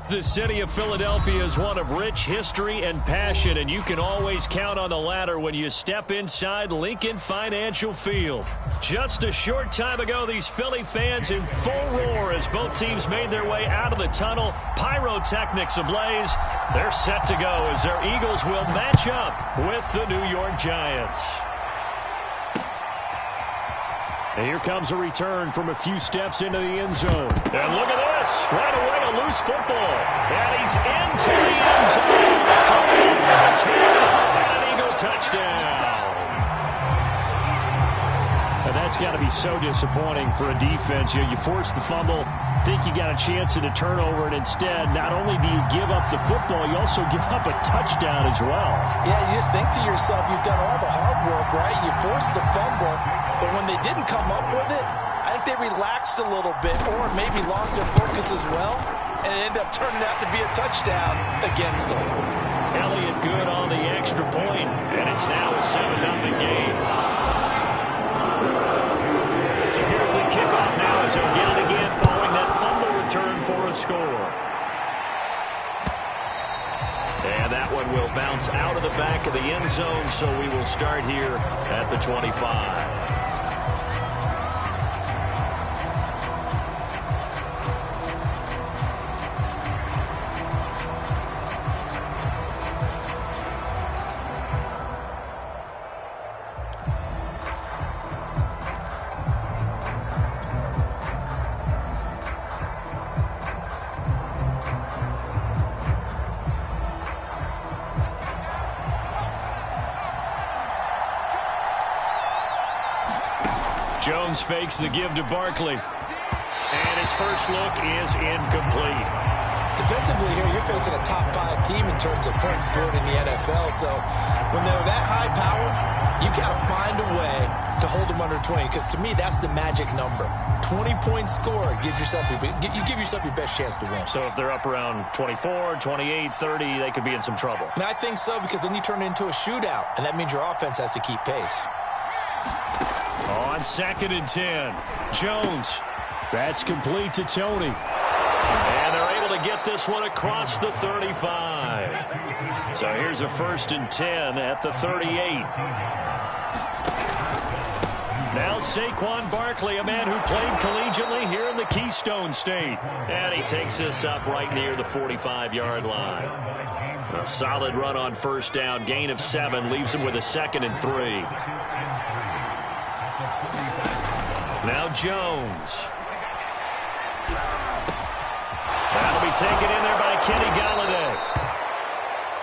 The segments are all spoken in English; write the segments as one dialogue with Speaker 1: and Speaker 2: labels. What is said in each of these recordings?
Speaker 1: The city of Philadelphia is one of rich history and passion, and you can always count on the latter when you step inside Lincoln Financial Field. Just a short time ago, these Philly fans in full roar as both teams made their way out of the tunnel. Pyrotechnics ablaze. They're set to go as their Eagles will match up with the New York Giants. And here comes a return from a few steps into the end zone. And look at this. Right away, a loose football. And he's into the end zone. It's a fumble return. And an Eagle touchdown. And that's got to be so disappointing for a defense. You force the fumble, think you got a chance at a turnover, and instead, not only do you give up the football, you also give up a touchdown as well.
Speaker 2: Yeah, you just think to yourself, you've done all the hard work, right? You forced the fumble, but when they didn't come up with it, I think they relaxed a little bit or maybe lost their focus as well, and it ended up turning out to be a touchdown against them.
Speaker 1: Elliott good on the extra point, and it's now a 7-0 game. So here's the kickoff now as they'll get it again following that fumble return for a score. And that one will bounce out of the back of the end zone, so we will start here at the 25. Jones fakes the give to Barkley. And his first look is incomplete.
Speaker 2: Defensively here, you're facing a top 5 team in terms of points scored in the NFL. So when they're that high power, you've got to find a way to hold them under 20. Because to me, that's the magic number. 20-point score gives yourself you give yourself your best chance to win.
Speaker 1: So if they're up around 24, 28, 30, they could be in some trouble.
Speaker 2: And I think so, because then you turn it into a shootout. And that means your offense has to keep pace.
Speaker 1: On 2nd and 10, Jones. That's complete to Tony. And they're able to get this one across the 35. So here's a 1st and 10 at the 38. Now Saquon Barkley, a man who played collegiately here in the Keystone State. And he takes this up right near the 45-yard line. A solid run on 1st down. Gain of 7 leaves him with a 2nd and 3. Now Jones. That'll be taken in there by Kenny Golladay.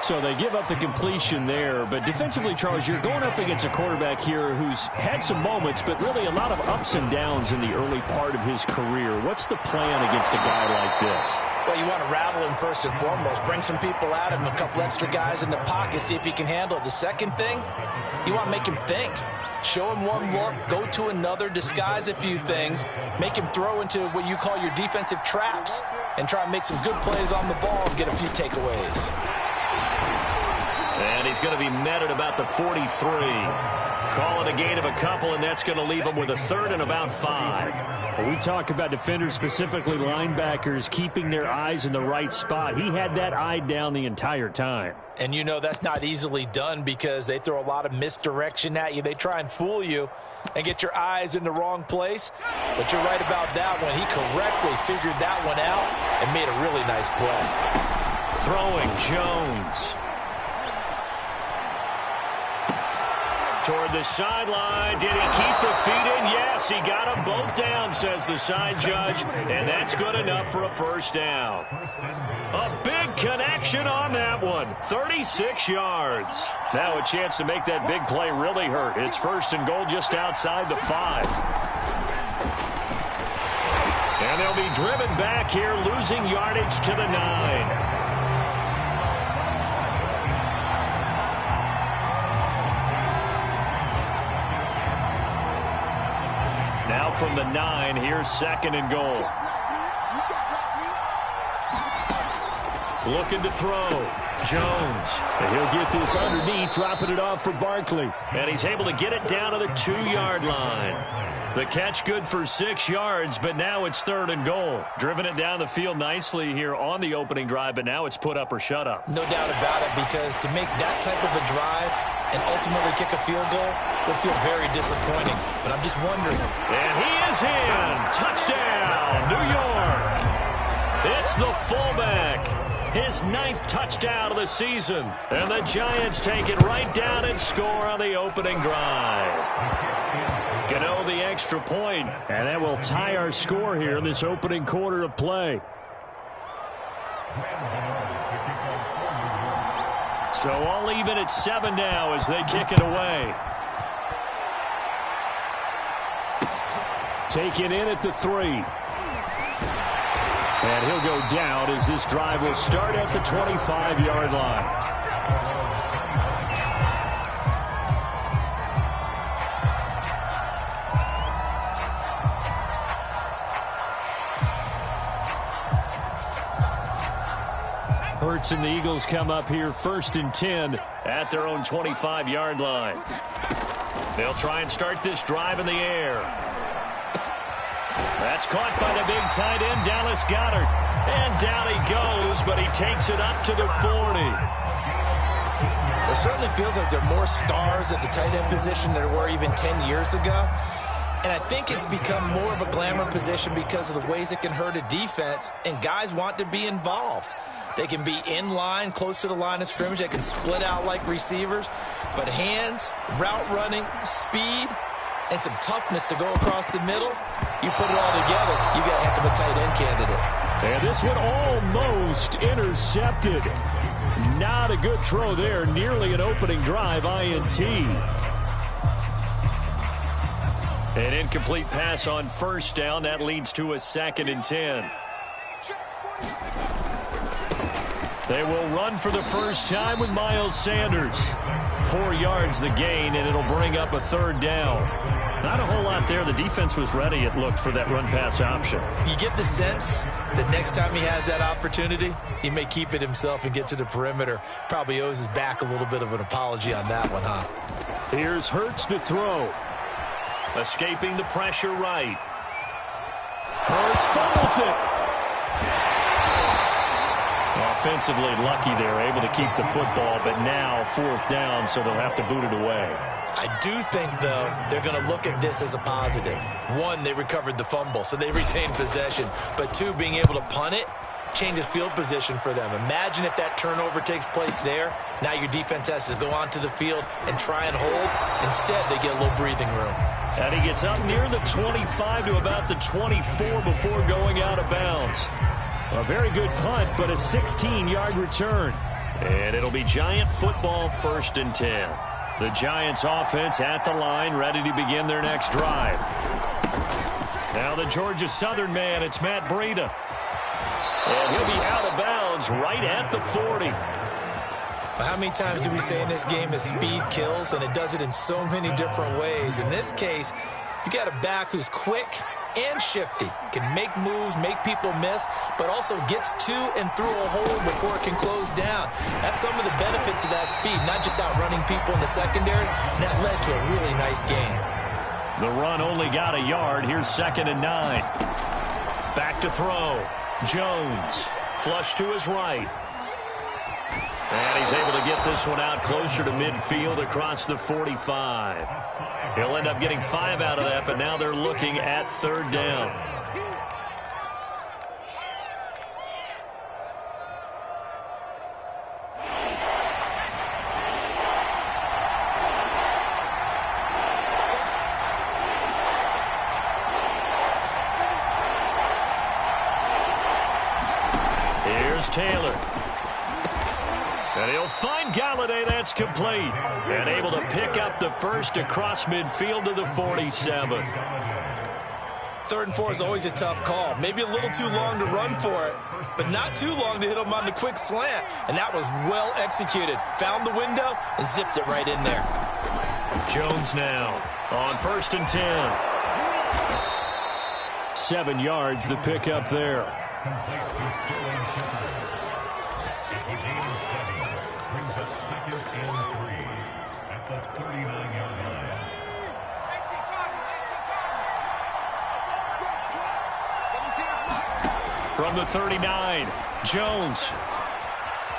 Speaker 3: So they give up the completion there, but defensively, Charles, you're going up against a quarterback here who's had some moments, but really a lot of ups and downs in the early part of his career. What's the plan against a guy like this?
Speaker 2: Well, you want to rattle him first and foremost. Bring some people at him, a couple extra guys in the pocket, see if he can handle it. The second thing, you want to make him think. Show him one look, go to another, disguise a few things, make him throw into what you call your defensive traps, and try and make some good plays on the ball and get a few takeaways.
Speaker 1: And he's going to be met at about the 43. Call it a gain of a couple, and that's going to leave him with a 3rd and about 5.
Speaker 3: Well, we talk about defenders, specifically linebackers, keeping their eyes in the right spot. He had that eye down the entire time.
Speaker 2: And you know that's not easily done because they throw a lot of misdirection at you. They try and fool you and get your eyes in the wrong place. But you're right about that one. He correctly figured that one out and made a really nice play.
Speaker 1: Throwing Jones. Toward the sideline. Did he keep the feet in? Yes, he got them both down, says the side judge. And that's good enough for a 1st down. A big connection on that one. 36 yards. Now a chance to make that big play really hurt. It's 1st and goal just outside the 5. And they'll be driven back here, losing yardage to the 9. Now from the 9, here's 2nd and goal. Looking to throw. Jones.
Speaker 3: And he'll get this underneath, dropping it off for Barkley.
Speaker 1: And he's able to get it down to the 2-yard line. The catch good for 6 yards, but now it's 3rd and goal. Driven it down the field nicely here on the opening drive, but now it's put up or shut up.
Speaker 2: No doubt about it, because to make that type of a drive and ultimately kick a field goal would feel very disappointing. But I'm just wondering.
Speaker 1: And he is in. Touchdown, New York. It's the fullback. His 9th touchdown of the season. And the Giants take it right down and score on the opening drive. Gano the extra point, and that will tie our score here in this opening quarter of play. So all even at 7 now as they kick it away. Taken in at the 3. And he'll go down as this drive will start at the 25-yard line. Hurts and the Eagles come up here 1st and 10 at their own 25-yard line. They'll try and start this drive in the air. That's caught by the big tight end, Dallas Goedert. And down he goes, but he takes it up to the 40.
Speaker 2: It certainly feels like there are more stars at the tight end position than there were even 10 years ago. And I think it's become more of a glamour position because of the ways it can hurt a defense, and guys want to be involved. They can be in line, close to the line of scrimmage. They can split out like receivers. But hands, route running, speed, and some toughness to go across the middle, you put it all together, you got a heck of a tight end candidate.
Speaker 1: And this one almost intercepted. Not a good throw there. Nearly an opening drive INT. An incomplete pass on 1st down. That leads to a 2nd and 10. They will run for the first time with Miles Sanders. 4 yards the gain, and it'll bring up a 3rd down. Not a whole lot there. The defense was ready, it looked, for that run-pass option.
Speaker 2: You get the sense that next time he has that opportunity, he may keep it himself and get to the perimeter. Probably owes his back a little bit of an apology on that one, huh?
Speaker 1: Here's Hurts to throw. Escaping the pressure right. Hurts fumbles it. Offensively lucky they're able to keep the football, but now 4th down, so they'll have to boot it away.
Speaker 2: I do think, though, they're going to look at this as a positive. 1, they recovered the fumble, so they retained possession. But 2, being able to punt it changes field position for them. Imagine if that turnover takes place there. Now your defense has to go onto the field and try and hold. Instead, they get a little breathing room.
Speaker 1: And he gets up near the 25 to about the 24 before going out of bounds. A very good punt, but a 16-yard return. And it'll be Giant football 1st and 10. The Giants offense at the line, ready to begin their next drive. Now the Georgia Southern man, it's Matt Breida. And he'll be out of bounds right at the 40.
Speaker 2: How many times do we say in this game that speed kills, and it does it in so many different ways? In this case, you got a back who's quick and shifty, can make moves, make people miss, but also gets to and through a hole before it can close down. That's some of the benefits of that speed, not just outrunning people in the secondary, and that led to a really nice game.
Speaker 1: The run only got a yard. Here's 2nd and 9. Back to throw. Jones, flush to his right. And he's able to get this one out closer to midfield across the 45. He'll end up getting 5 out of that, but now they're looking at 3rd down. Here's Taylor. And he'll find Galladay. That's complete. And able to pick up the first across midfield to the 47.
Speaker 2: 3rd and 4 is always a tough call. Maybe a little too long to run for it, but not too long to hit him on the quick slant. And that was well executed. Found the window and zipped it right in there.
Speaker 1: Jones now on 1st and 10. 7 yards the pick up there. From the 39, Jones.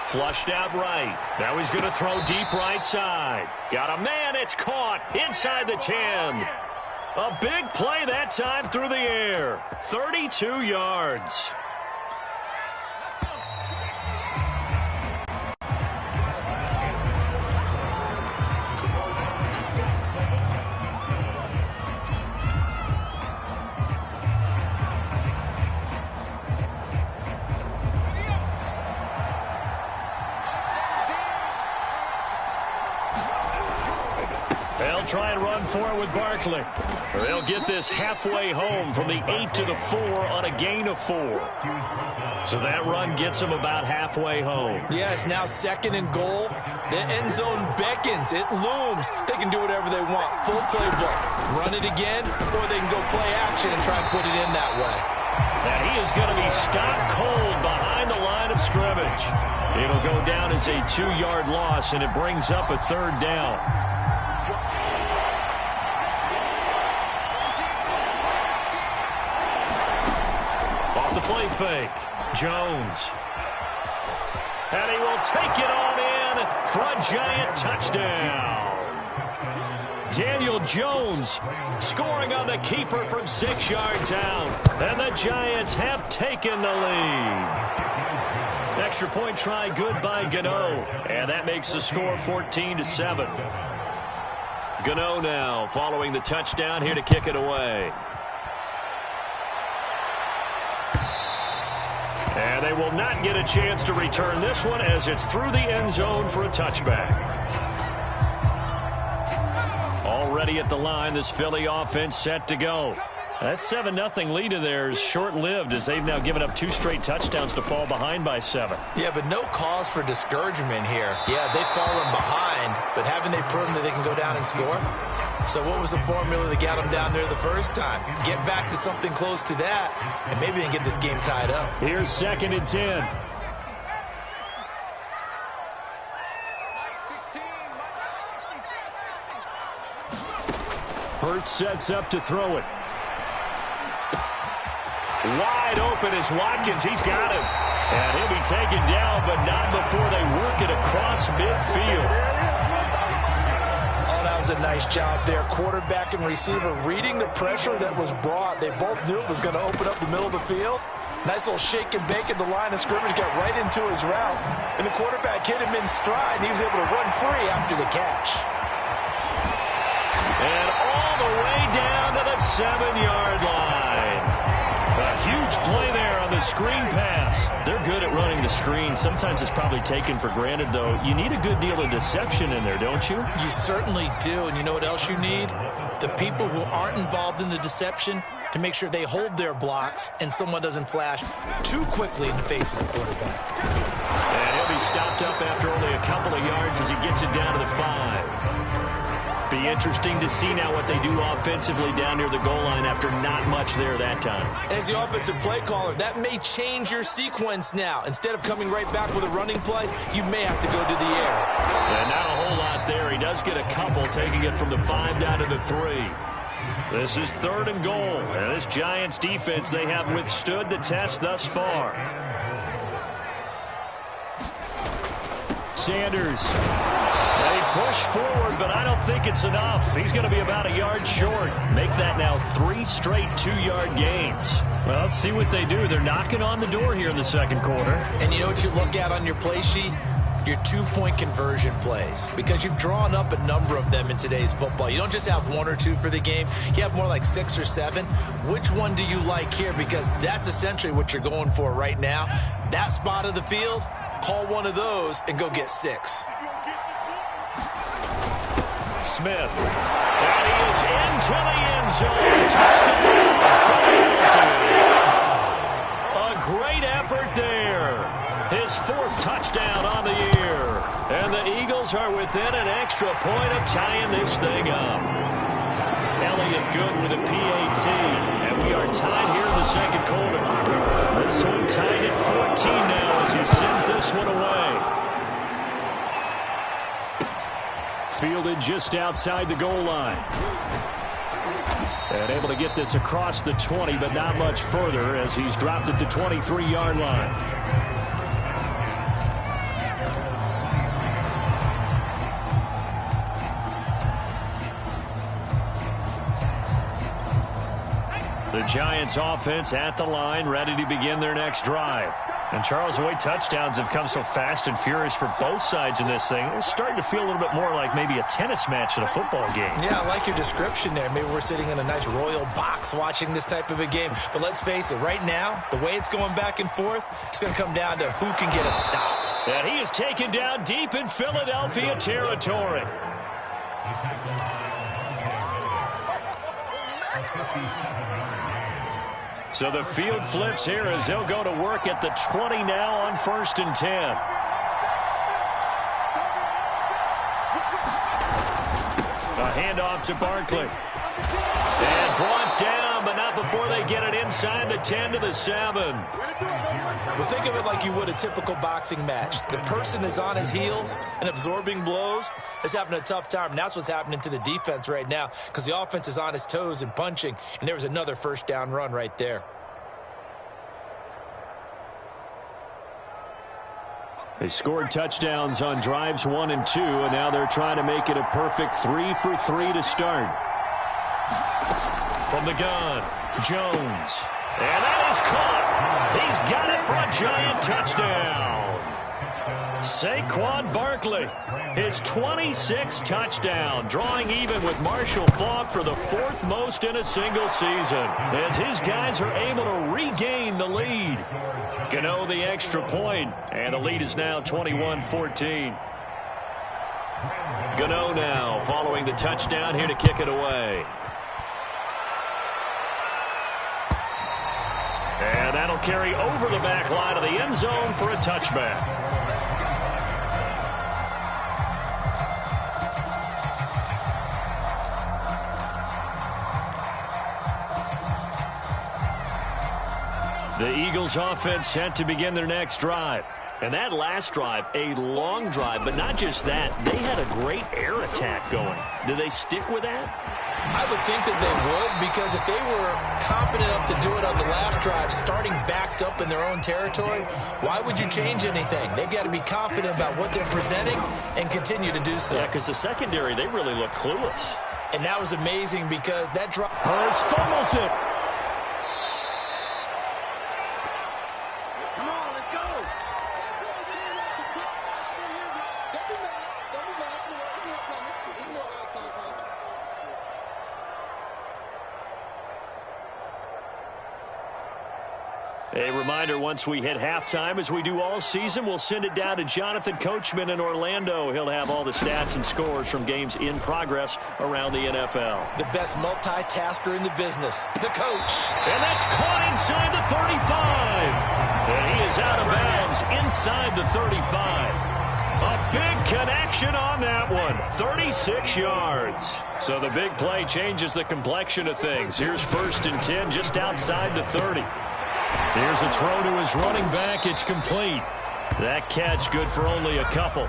Speaker 1: Flushed out right. Now he's going to throw deep right side. Got a man. It's caught inside the 10. A big play that time through the air. 32 yards. They'll try and run for it with Barkley. They'll get this halfway home from the 8 to the 4 on a gain of 4. So that run gets them about halfway home.
Speaker 2: Yeah, it's now 2nd and goal. The end zone beckons. It looms. They can do whatever they want. Full playbook. Run it again, or they can go play action and try and put it in that way.
Speaker 1: And he is going to be stopped cold behind the line of scrimmage. It'll go down as a 2-yard loss, and it brings up a 3rd down. Off the play fake, Jones. And he will take it on in for a giant touchdown. Daniel Jones scoring on the keeper from 6 yards out. And the Giants have taken the lead. Extra point try good by Gano. And that makes the score 14-7. Gano now following the touchdown here to kick it away. And they will not get a chance to return this one as it's through the end zone for a touchback. Already at the line, this Philly offense set to go. That 7-0 lead of theirs short-lived as they've now given up 2 straight touchdowns to fall behind by 7.
Speaker 2: Yeah, but no cause for discouragement here. Yeah, they've fallen behind, but haven't they proven that they can go down and score? So what was the formula that got them down there the first time? Get back to something close to that, and maybe they can get this game tied up.
Speaker 3: Here's 2nd and 10. Hurts sets up to throw it.
Speaker 1: Wide open is Watkins. He's got him. And he'll be taken down, but not before they work it across midfield.
Speaker 2: Oh, that was a nice job there. Quarterback and receiver reading the pressure that was brought. They both knew it was going to open up the middle of the field. Nice little shake and bake at the line of scrimmage. Got right into his route. And the quarterback hit him in stride, and he was able to run free after the catch.
Speaker 1: And all the way down to the 7-yard line. A huge play there on the screen pass. They're good at running the screen. Sometimes it's probably taken for granted, though. You need a good deal of deception in there, don't you?
Speaker 2: You certainly do. And you know what else you need? The people who aren't involved in the deception to make sure they hold their blocks and someone doesn't flash too quickly in the face of the quarterback.
Speaker 1: And he'll be stopped up after only a couple of yards as he gets it down to the 5. Be interesting to see now what they do offensively down near the goal line after not much there that time.
Speaker 2: As the offensive play caller, that may change your sequence now. Instead of coming right back with a running play, you may have to go to the air.
Speaker 1: And not a whole lot there. He does get a couple, taking it from the 5 down to the 3. This is 3rd and goal. And this Giants defense, they have withstood the test thus far. Sanders. They push forward, but I don't think it's enough. He's going to be about a yard short. Make that now 3 straight 2-yard gains. Well, let's see what they do. They're knocking on the door here in the 2nd quarter.
Speaker 2: And you know what you look at on your play sheet? Your 2-point conversion plays, because you've drawn up a number of them in today's football. You don't just have 1 or 2 for the game. You have more like 6 or 7. Which one do you like here? Because that's essentially what you're going for right now. That spot of the field, call one of those and go get 6.
Speaker 1: Smith. And he is into the end zone. Touchdown. A great effort there. His 4th touchdown on the year. And the Eagles are within an extra point of tying this thing up. Elliott good with a PAT. And we are tied here in the 2nd quarter. This one tied at 14 now as he sends this one away. Fielded just outside the goal line.
Speaker 3: And able to get this across the 20, but not much further as he's dropped it to 23-yard line.
Speaker 1: The Giants offense at the line, ready to begin their next drive. And Charles, the way touchdowns have come so fast and furious for both sides in this thing, it's starting to feel a little bit more like maybe a tennis match in a football game.
Speaker 2: Yeah, I like your description there. Maybe we're sitting in a nice royal box watching this type of a game. But let's face it, right now, the way it's going back and forth, it's going to come down to who can get a stop.
Speaker 1: And he is taken down deep in Philadelphia territory. So the field flips here as they'll go to work at the 20 now on 1st and 10. A handoff to Barkley. And brought down, but not before they get it inside the 10 to the 7.
Speaker 2: Well, think of it like you would a typical boxing match. The person is on his heels and absorbing blows is having a tough time. And that's what's happening to the defense right now because the offense is on his toes and punching. And there was another first down run right there.
Speaker 3: They scored touchdowns on drives 1 and 2, and now they're trying to make it a perfect 3 for 3 to start.
Speaker 1: From the gun, Jones. And that is caught. He's got it for a Giant touchdown. Saquon Barkley, his 26th touchdown, drawing even with Marshall Faulk for the 4th most in a single season, as his guys are able to regain the lead. Gano the extra point, and the lead is now 21-14. Gano now following the touchdown here to kick it away. And that'll carry over the back line of the end zone for a touchback. The Eagles offense set to begin their next drive. And that last drive, a long drive, but not just that. They had a great air attack going. Do they stick with that?
Speaker 2: I would think that they would, because if they were confident enough to do it on the last drive, starting backed up in their own territory, why would you change anything? They've got to be confident about what they're presenting and continue to do so.
Speaker 1: Yeah, because the secondary, they really look clueless.
Speaker 2: And that was amazing because that drive...
Speaker 3: Hurts fumbles it.
Speaker 1: A reminder, once we hit halftime, as we do all season, we'll send it down to Jonathan Coachman in Orlando. He'll have all the stats and scores from games in progress around the NFL.
Speaker 2: The best multitasker in the business, the coach.
Speaker 1: And that's caught inside the 35. And he is out of bounds inside the 35. A big connection on that one. 36 yards. So the big play changes the complexion of things. Here's 1st and 10 just outside the 30. Here's a throw to his running back. It's complete. That catch good for only a couple.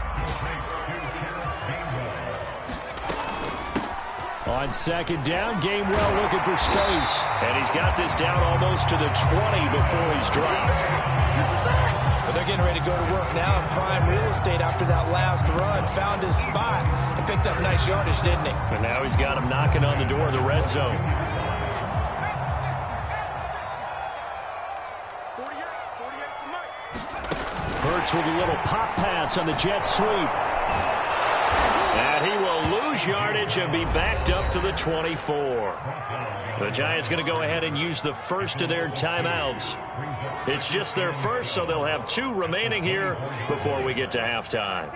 Speaker 3: On 2nd down, Gainwell looking for space.
Speaker 1: And he's got this down almost to the 20 before he's dropped.
Speaker 2: But they're getting ready to go to work now in prime real estate after that last run. Found his spot and picked up nice yardage, didn't he?
Speaker 1: And now he's got him knocking on the door of the red zone.
Speaker 3: Hurts with a little pop pass on the jet sweep.
Speaker 1: And he will lose yardage and be backed up to the 24. The Giants going to go ahead and use the first of their timeouts. It's just their first, so they'll have 2 remaining here before we get to halftime.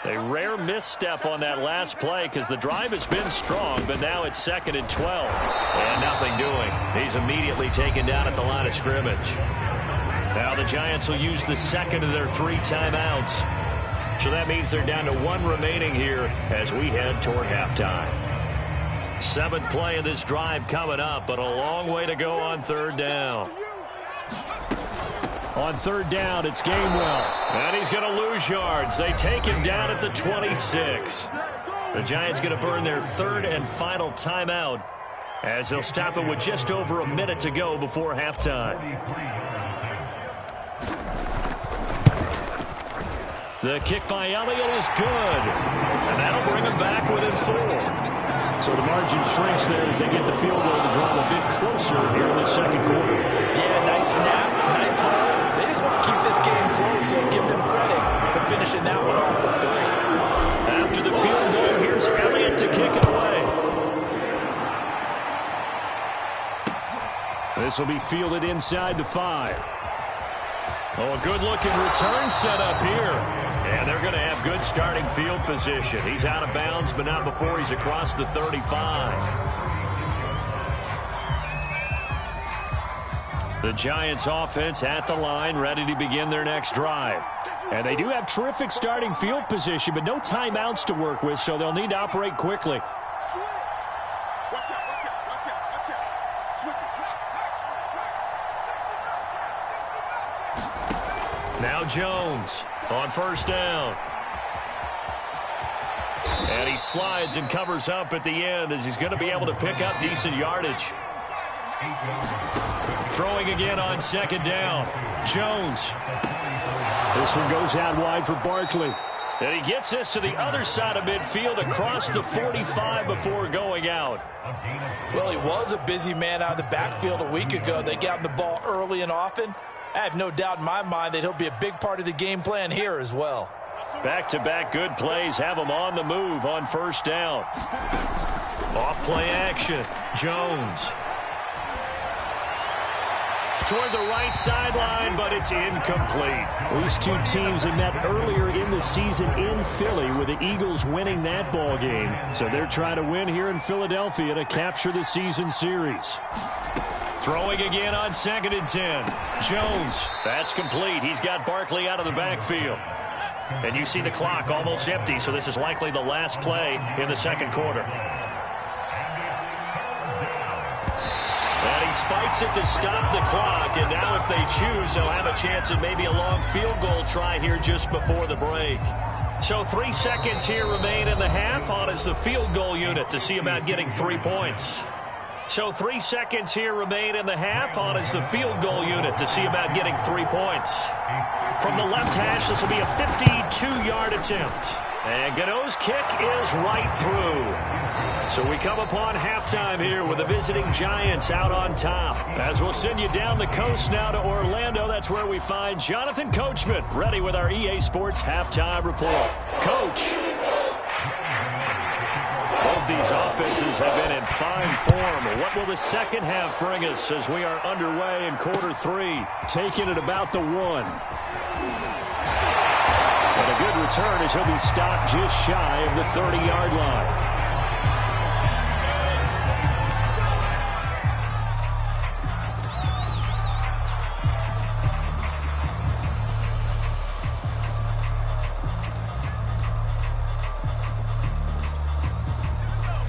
Speaker 1: A rare misstep on that last play because the drive has been strong, but now it's 2nd and 12. And nothing doing. He's immediately taken down at the line of scrimmage. Now the Giants will use the 2nd of their 3 timeouts. So that means they're down to 1 remaining here as we head toward halftime. 7th play of this drive coming up, but a long way to go on 3rd down.
Speaker 3: On 3rd down, it's Gainwell.
Speaker 1: And he's going to lose yards. They take him down at the 26. The Giants going to burn their 3rd and final timeout as they'll stop it with just over a minute to go before halftime. The kick by Elliott is good, and that'll bring them back within 4.
Speaker 3: So the margin shrinks there as they get the field goal to draw them a bit closer here in the second quarter.
Speaker 2: Yeah, nice snap, nice hold. They just want to keep this game close, so give them credit for finishing that one off with 3.
Speaker 1: After the field goal, here's Elliott to kick it away. This will be fielded inside the 5. Oh, a good-looking return set up here. And they're going to have good starting field position. He's out of bounds, but not before he's across the 35. The Giants offense at the line, ready to begin their next drive. And they do have terrific starting field position, but no timeouts to work with, so they'll need to operate quickly. Now Jones on first down. And he slides and covers up at the end as he's going to be able to pick up decent yardage. Throwing again on second down. Jones. This one goes out wide for Barkley. And he gets this to the other side of midfield across the 45 before going out.
Speaker 2: Well, he was a busy man out of the backfield a week ago. They got him the ball early and often. I have no doubt in my mind that he'll be a big part of the game plan here as well.
Speaker 1: Back-to-back good plays have him on the move on first down. Off play action. Jones. Toward the right sideline, but it's incomplete.
Speaker 3: These two teams had met earlier in the season in Philly with the Eagles winning that ball game. So they're trying to win here in Philadelphia to capture the season series.
Speaker 1: Throwing again on 2nd and 10. Jones. That's complete. He's got Barkley out of the backfield. And you see the clock almost empty, so this is likely the last play in the second quarter. And he spikes it to stop the clock, and now if they choose, they'll have a chance at maybe a long field goal try here just before the break. So 3 seconds here remain in the half. On is the field goal unit to see about getting 3 points. So 3 seconds here remain in the half. On is the field goal unit to see about getting 3 points. From the left hash, this will be a 52-yard attempt. And Gano's kick is right through. So we come upon halftime here with the visiting Giants out on top. As we'll send you down the coast now to Orlando, that's where we find Jonathan Coachman, ready with our EA Sports halftime report. Coach. Both these offenses have been in fine form. What will the second half bring us as we are underway in quarter 3? Taking it about the 1. And a good return as he'll be stopped just shy of the 30-yard line.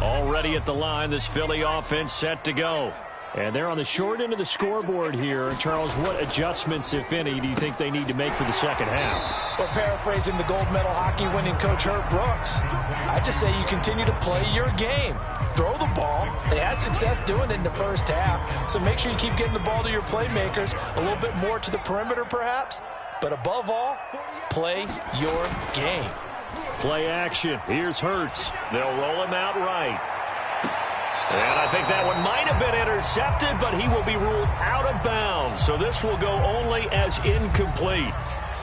Speaker 1: Already at the line, this Philly offense set to go. And they're on the short end of the scoreboard here. Charles, what adjustments, if any, do you think they need to make for the second half?
Speaker 2: Well, paraphrasing the gold medal hockey winning coach Herb Brooks, I just say you continue to play your game. Throw the ball. They had success doing it in the first half, so make sure you keep getting the ball to your playmakers, a little bit more to the perimeter perhaps, but above all, play your game.
Speaker 1: Play action. Here's Hurts. They'll roll him out right. And I think that one might have been intercepted, but he will be ruled out of bounds. So this will go only as incomplete.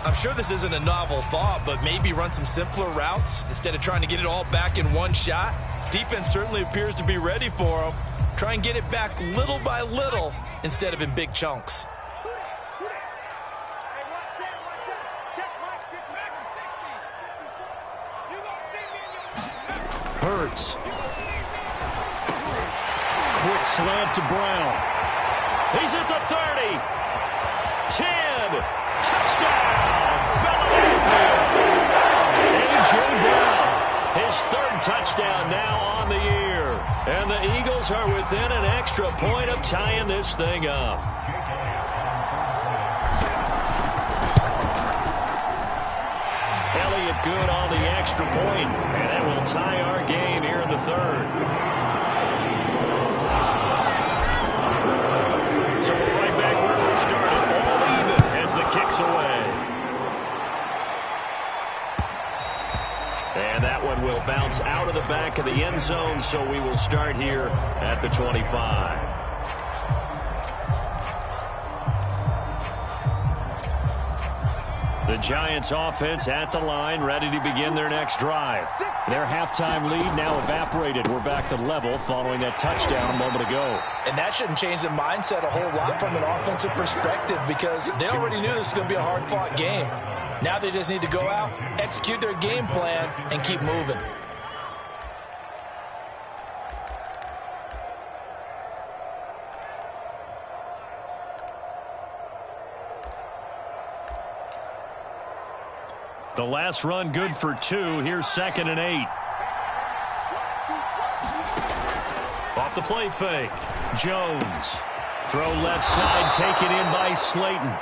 Speaker 2: I'm sure this isn't a novel thought, but maybe run some simpler routes instead of trying to get it all back in one shot. Defense certainly appears to be ready for him. Try and get it back little by little instead of in big chunks.
Speaker 3: Hurts. Quick slant to Brown.
Speaker 1: He's at the 30. 10. Touchdown. Philadelphia. A.J. Brown. His 3rd touchdown now on the year. And the Eagles are within an extra point of tying this thing up. Elliott good on the extra point, and it will tie our game here in the 3rd. bounce out of the back of the end zone, so we will start here at the 25. The Giants offense at the line, ready to begin their next drive. Their halftime lead now evaporated. We're back to level following that touchdown a moment ago.
Speaker 2: And that shouldn't change the mindset a whole lot from an offensive perspective, because they already knew this was going to be a hard-fought game. Now they just need to go out, execute their game plan, and keep moving.
Speaker 1: The last run good for 2. Here's 2nd and 8. Off the play fake. Jones. Throw left side, taken in by Slayton.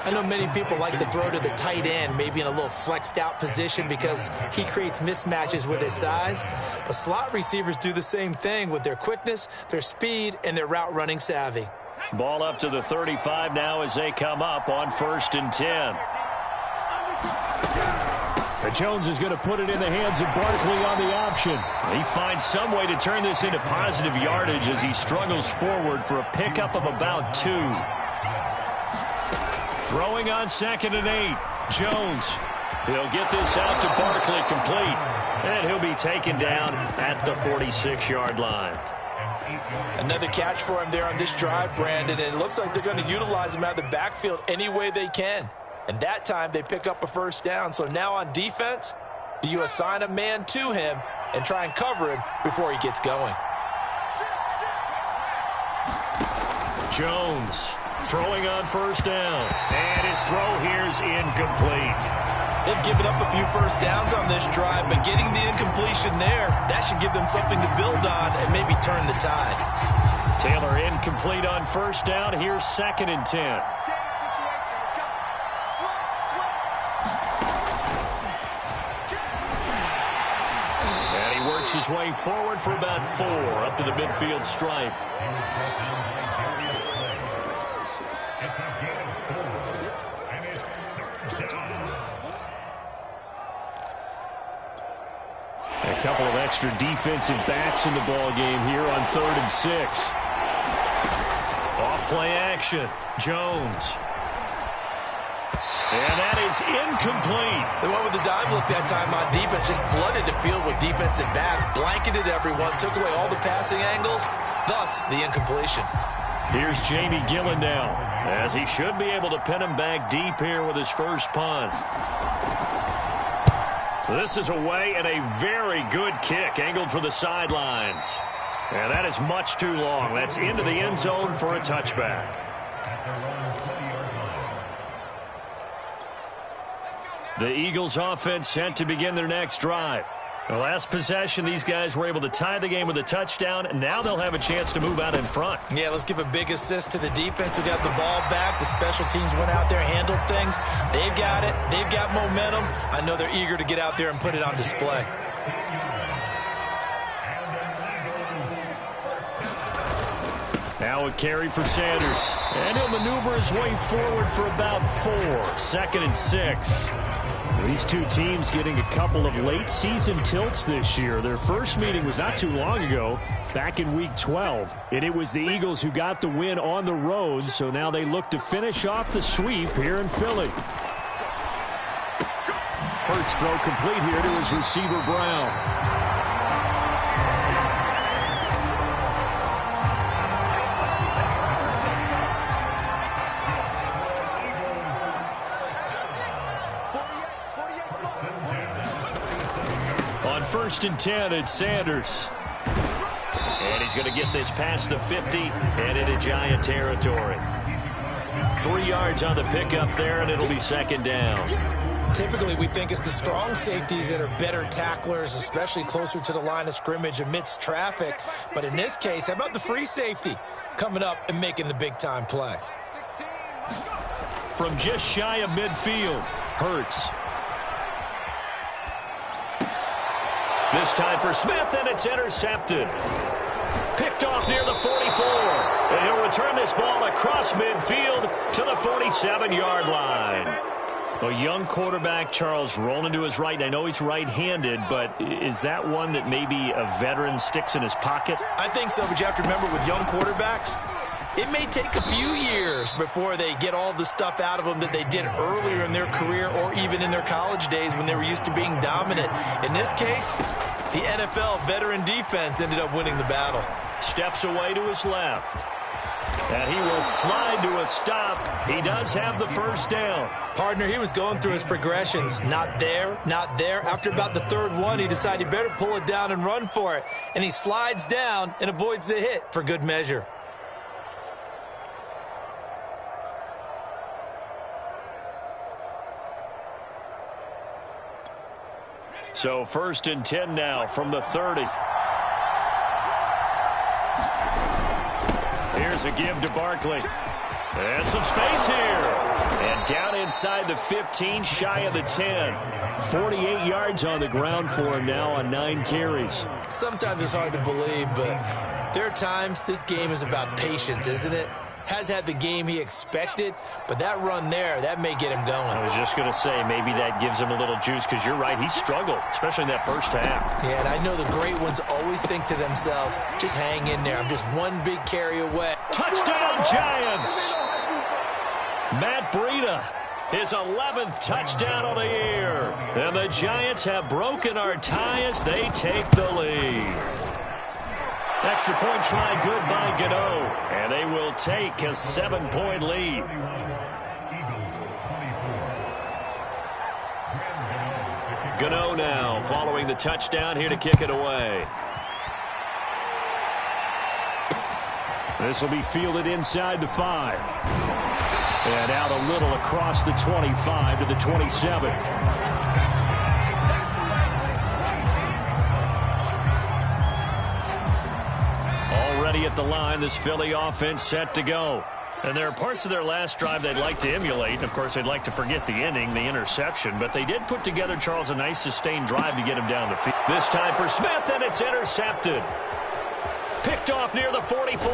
Speaker 2: I know many people like to throw to the tight end, maybe in a little flexed out position because he creates mismatches with his size. But slot receivers do the same thing with their quickness, their speed, and their route running savvy.
Speaker 1: Ball up to the 35 now as they come up on 1st and 10.
Speaker 3: Jones is going to put it in the hands of Barkley on the option.
Speaker 1: He finds some way to turn this into positive yardage as he struggles forward for a pickup of about 2. Throwing on 2nd and 8. Jones. He'll get this out to Barkley complete. And he'll be taken down at the 46-yard line.
Speaker 2: Another catch for him there on this drive, Brandon. And it looks like they're going to utilize him out of the backfield any way they can. And that time they pick up a first down. So now on defense, do you assign a man to him and try and cover him before he gets going?
Speaker 1: Jones throwing on 1st down. And his throw here is incomplete.
Speaker 2: They've given up a few first downs on this drive, but getting the incompletion there, that should give them something to build on and maybe turn the tide.
Speaker 1: Taylor incomplete on 1st down. Here's 2nd and 10. His way forward for about 4 up to the midfield stripe.
Speaker 3: A couple of extra defensive backs in the ball game here on 3rd and 6.
Speaker 1: Off play action. Jones. And that is incomplete.
Speaker 2: The one with the dime look that time on defense just flooded the field with defensive backs, blanketed everyone, took away all the passing angles, thus the incompletion.
Speaker 1: Here's Jamie Gillen now, as he should be able to pin him back deep here with his first punt. This is away and a very good kick, angled for the sidelines. And that is much too long. That's into the end zone for a touchback. The Eagles offense set to begin their next drive. The last possession, these guys were able to tie the game with a touchdown, and now they'll have a chance to move out in front.
Speaker 2: Yeah, let's give a big assist to the defense who got the ball back. The special teams went out there, handled things. They've got it. They've got momentum. I know they're eager to get out there and put it on display.
Speaker 1: Now a carry for Sanders. And he'll maneuver his way forward for about 4. 2nd and 6.
Speaker 3: These two teams getting a couple of late-season tilts this year. Their first meeting was not too long ago, back in Week 12. And it was the Eagles who got the win on the road, so now they look to finish off the sweep here in Philly. Hurts throw complete here to his receiver, Brown.
Speaker 1: On 1st and 10, it's Sanders. And he's going to get this past the 50 and into Giant territory. 3 yards on the pickup there, and it'll be 2nd down.
Speaker 2: Typically, we think it's the strong safeties that are better tacklers, especially closer to the line of scrimmage amidst traffic. But in this case, how about the free safety coming up and making the big-time play?
Speaker 1: From just shy of midfield, Hurts. This time for Smith, and it's intercepted. Picked off near the 44. And he'll return this ball across midfield to the 47-yard line. A young quarterback, Charles, rolling to his right. I know he's right-handed, but is that one that maybe a veteran sticks in his pocket?
Speaker 2: I think so, but you have to remember with young quarterbacks, it may take a few years before they get all the stuff out of them that they did earlier in their career or even in their college days when they were used to being dominant. In this case, the NFL veteran defense ended up winning the battle.
Speaker 1: Steps away to his left. And he will slide to a stop. He does have the first down.
Speaker 2: Partner, he was going through his progressions. Not there, not there. After about the third one, he decided he better pull it down and run for it. And he slides down and avoids the hit for good measure.
Speaker 1: So 1st and 10 now from the 30. Here's a give to Barkley. And some space here. And down inside the 15, shy of the 10. 48 yards on the ground for him now on 9 carries.
Speaker 2: Sometimes it's hard to believe, but there are times this game is about patience, isn't it? Has had the game he expected, but that run there, that may get him going.
Speaker 1: I was just going to say, maybe that gives him a little juice, because you're right, he struggled, especially in that first half.
Speaker 2: Yeah, and I know the great ones always think to themselves, just hang in there. I'm just one big carry away.
Speaker 1: Touchdown, Giants! Matt Breida, his 11th touchdown of the year. And the Giants have broken our tie as they take the lead. Extra point try good by Gano, and they will take a 7-point lead. Gano now following the touchdown here to kick it away. This will be fielded inside the 5. And out a little across the 25 to the 27. Already at the line, this Philly offense set to go. And there are parts of their last drive they'd like to emulate. And, of course, they'd like to forget the ending, the interception. But they did put together, Charles, a nice sustained drive to get him down the field. This time for Smith, and it's intercepted. Picked off near the 44.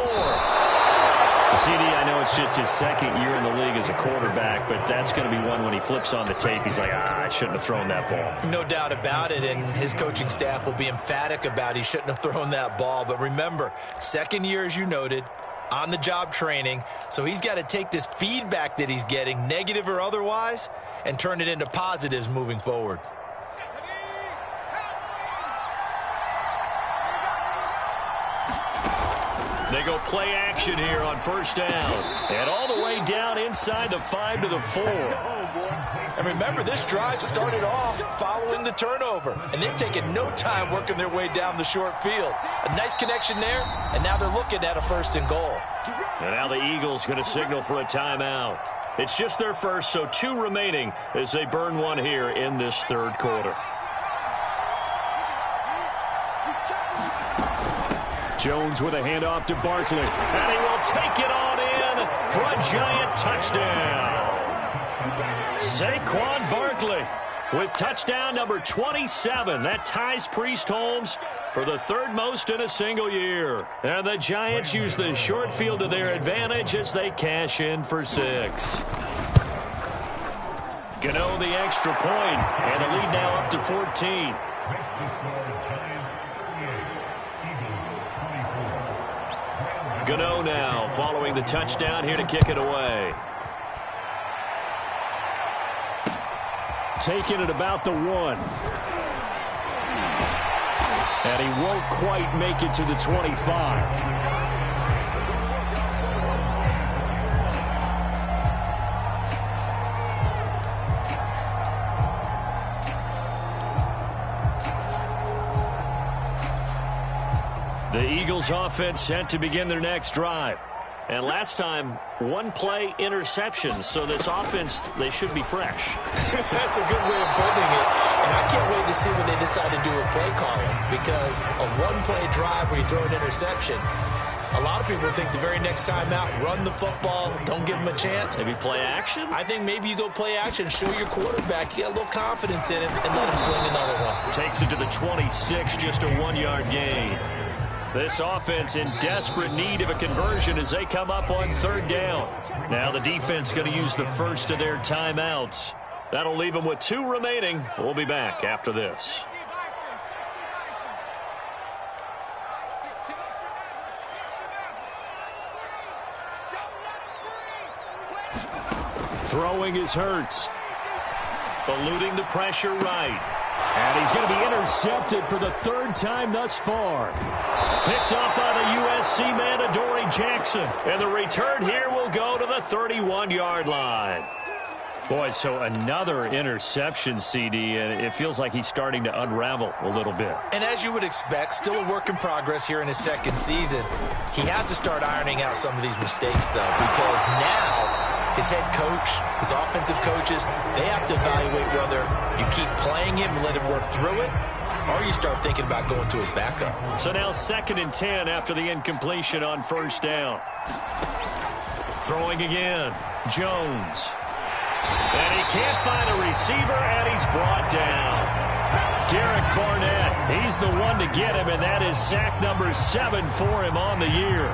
Speaker 1: CD, I know it's just his second year in the league as a quarterback, but that's going to be one when he flips on the tape. He's like, I shouldn't have thrown that ball.
Speaker 2: No doubt about it, and his coaching staff will be emphatic about he shouldn't have thrown that ball. But remember, second year, as you noted, on-the-job training, so he's got to take this feedback that he's getting, negative or otherwise, and turn it into positives moving forward.
Speaker 1: They go play action here on first down. And all the way down inside the 5 to the 4.
Speaker 2: And remember, this drive started off following the turnover. And they've taken no time working their way down the short field. A nice connection there, and now they're looking at a 1st and goal.
Speaker 1: And now the Eagles going to signal for a timeout. It's just their first, so 2 remaining as they burn one here in this third quarter. Jones with a handoff to Barkley. And he will take it on in for a Giant touchdown. Saquon Barkley with touchdown number 27. That ties Priest Holmes for the 3rd most in a single year. And the Giants use the short field to their advantage as they cash in for 6. Gano the extra point, and the lead now up to 14. Gano now following the touchdown here to kick it away. Taking it about the 1. And he won't quite make it to the 25. The Eagles offense set to begin their next drive. And last time, 1 play interception. So this offense, they should be fresh.
Speaker 2: That's a good way of putting it. And I can't wait to see what they decide to do with play calling. Because a 1-play drive where you throw an interception, a lot of people think the very next time out, run the football, don't give them a chance.
Speaker 1: Maybe play action?
Speaker 2: I think maybe you go play action, show your quarterback, you get a little confidence in him, and let him fling another one.
Speaker 1: Takes it to the 26, just a 1-yard gain. This offense in desperate need of a conversion as they come up on 3rd down. Now the defense going to use the first of their timeouts. That'll leave him with 2 remaining. We'll be back after this. Throwing is Hurts. Eluding the pressure right. And he's going to be intercepted for the 3rd time thus far. Picked off by the USC man, Adoree Jackson. And the return here will go to the 31-yard line. Boy, so another interception, CD, and it feels like he's starting to unravel a little bit.
Speaker 2: And as you would expect, still a work in progress here in his 2nd season. He has to start ironing out some of these mistakes, though, because now his head coach, his offensive coaches, they have to evaluate whether you keep playing him and let him work through it, or you start thinking about going to his backup.
Speaker 1: So now 2nd and 10 after the incompletion on 1st down. Throwing again, Jones. And he can't find a receiver, and he's brought down. Derek Barnett, he's the one to get him, and that is sack number 7 for him on the year.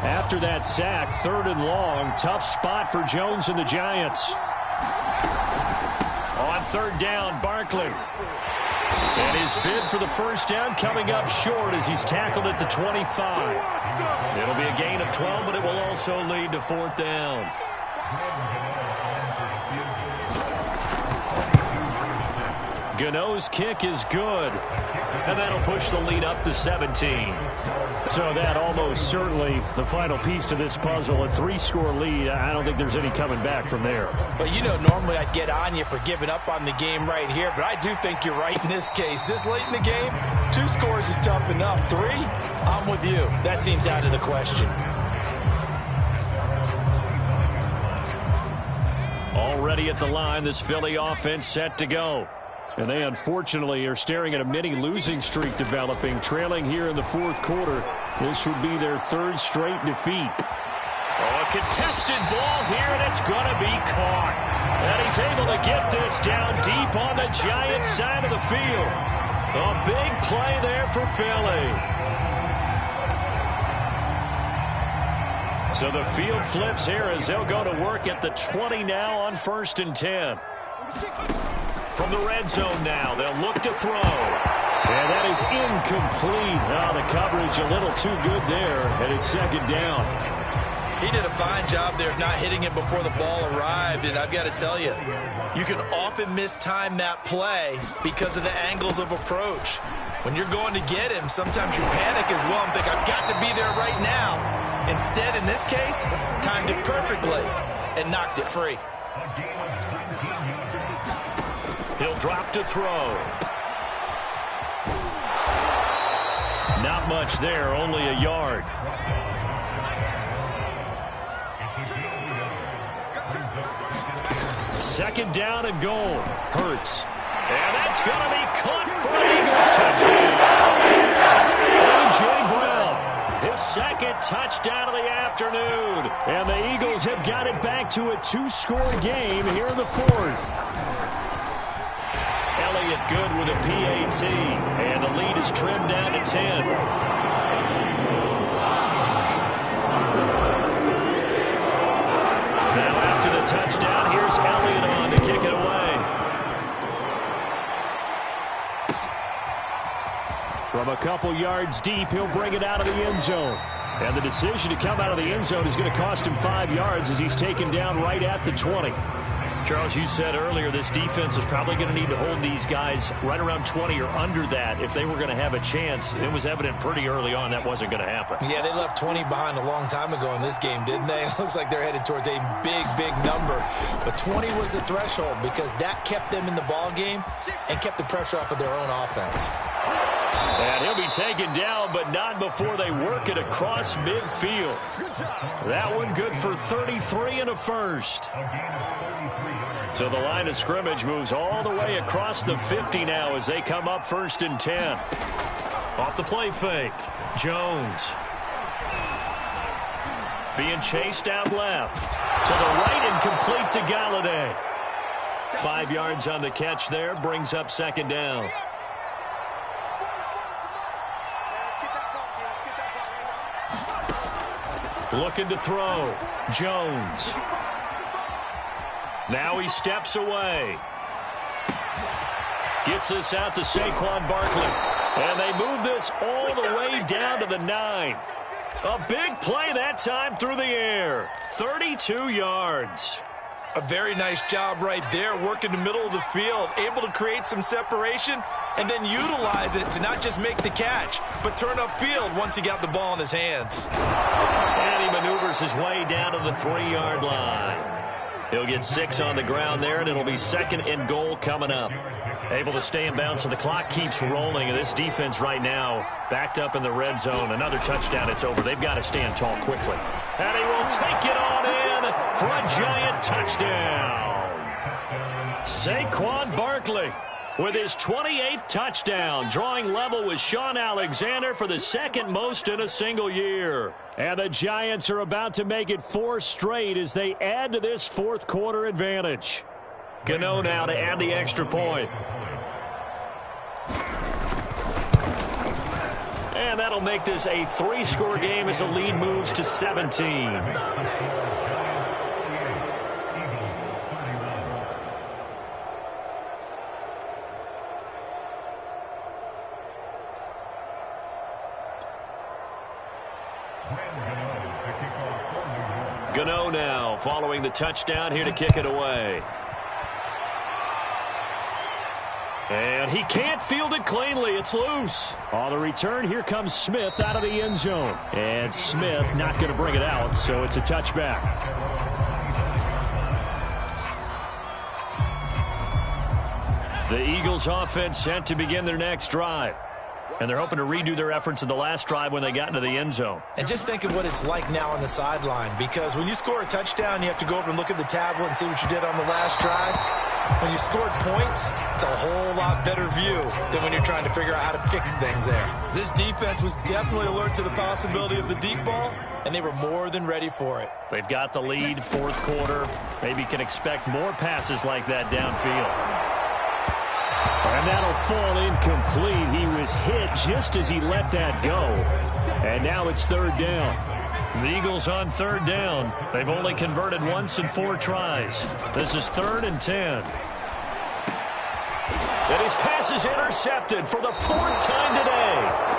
Speaker 1: After that sack, 3rd and long, tough spot for Jones and the Giants. On 3rd down, Barkley. And his bid for the 1st down coming up short as he's tackled at the 25. It'll be a gain of 12, but it will also lead to 4th down. Gano's kick is good. And that'll push the lead up to 17. So that almost certainly the final piece to this puzzle, a 3-score lead. I don't think there's any coming back from there.
Speaker 2: But, you know, normally I'd get on you for giving up on the game right here, but I do think you're right in this case. This late in the game, 2 scores is tough enough. 3, I'm with you. That seems out of the question.
Speaker 1: Already at the line, this Philly offense set to go. And they, unfortunately, are staring at a mini losing streak developing, trailing here in the 4th quarter. This would be their 3rd straight defeat.
Speaker 2: Oh, a contested ball here, and it's going to be caught.
Speaker 1: And he's able to get this down deep on the Giants' side of the field. A big play there for Philly. So the field flips here as they'll go to work at the 20 now on 1st and 10. From the red zone now, they'll look to throw. And that is incomplete. Oh, the coverage a little too good there, and it's 2nd down.
Speaker 2: He did a fine job there of not hitting it before the ball arrived, and I've got to tell you, you can often mistime that play because of the angles of approach. When you're going to get him, sometimes you panic as well and think, I've got to be there right now. Instead, in this case, timed it perfectly and knocked it free.
Speaker 1: He'll drop to throw. Not much there, only a yard. Second down and goal. Hurts. And that's going to be caught for an Eagles touchdown. A.J. Brown, his 2nd touchdown of the afternoon. And the Eagles have got it back to a 2-score game here in the 4th. Elliott good with a PAT, and the lead is trimmed down to 10. Now after the touchdown, here's Elliott on to kick it away. From a couple yards deep, he'll bring it out of the end zone. And the decision to come out of the end zone is going to cost him 5 yards as he's taken down right at the 20. Charles, you said earlier this defense is probably going to need to hold these guys right around 20 or under that if they were going to have a chance. It was evident pretty early on that wasn't going to happen.
Speaker 2: Yeah, they left 20 behind a long time ago in this game, didn't they? It looks like they're headed towards a big, big number. But 20 was the threshold because that kept them in the ball game and kept the pressure off of their own offense.
Speaker 1: And he'll be taken down, but not before they work it across midfield. That one good for 33 and a 1st. So the line of scrimmage moves all the way across the 50 now as they come up 1st and 10. Off the play fake, Jones. Being chased out left. To the right and complete to Galladay. 5 yards on the catch there, brings up 2nd down. Looking to throw. Jones. Now he steps away. Gets this out to Saquon Barkley. And they move this all the way down to the 9. A big play that time through the air. 32 yards.
Speaker 2: A very nice job right there, working the middle of the field, able to create some separation, and then utilize it to not just make the catch, but turn upfield once he got the ball in his hands.
Speaker 1: And he maneuvers his way down to the 3-yard line. He'll get 6 on the ground there, and it'll be 2nd and goal coming up. Able to stay in bounds, so the clock keeps rolling, and this defense right now backed up in the red zone. Another touchdown, it's over. They've got to stand tall quickly. And he will take it on in for a giant touchdown. Saquon Barkley with his 28th touchdown, drawing level with Sean Alexander for the 2nd most in a single year. And the Giants are about to make it 4 straight as they add to this 4th quarter advantage. Gano now to add the extra point. And that'll make this a 3-score game as the lead moves to 17. Gano now following the touchdown here to kick it away. And he can't field it cleanly. It's loose. On the return, here comes Smith out of the end zone. And Smith not going to bring it out, so it's a touchback. The Eagles offense set to begin their next drive. And they're hoping to redo their efforts in the last drive when they got into the end zone.
Speaker 2: And just think of what it's like now on the sideline, because when you score a touchdown, you have to go over and look at the tablet and see what you did on the last drive. When you scored points, it's a whole lot better view than when you're trying to figure out how to fix things there. This defense was definitely alert to the possibility of the deep ball, and they were more than ready for it.
Speaker 1: They've got the lead, 4th quarter. Maybe can expect more passes like that downfield. And that'll fall incomplete. He was hit just as he let that go. And now it's 3rd down. The Eagles on 3rd down. They've only converted once in 4 tries. This is 3rd and 10. And his pass is intercepted for the 4th time today.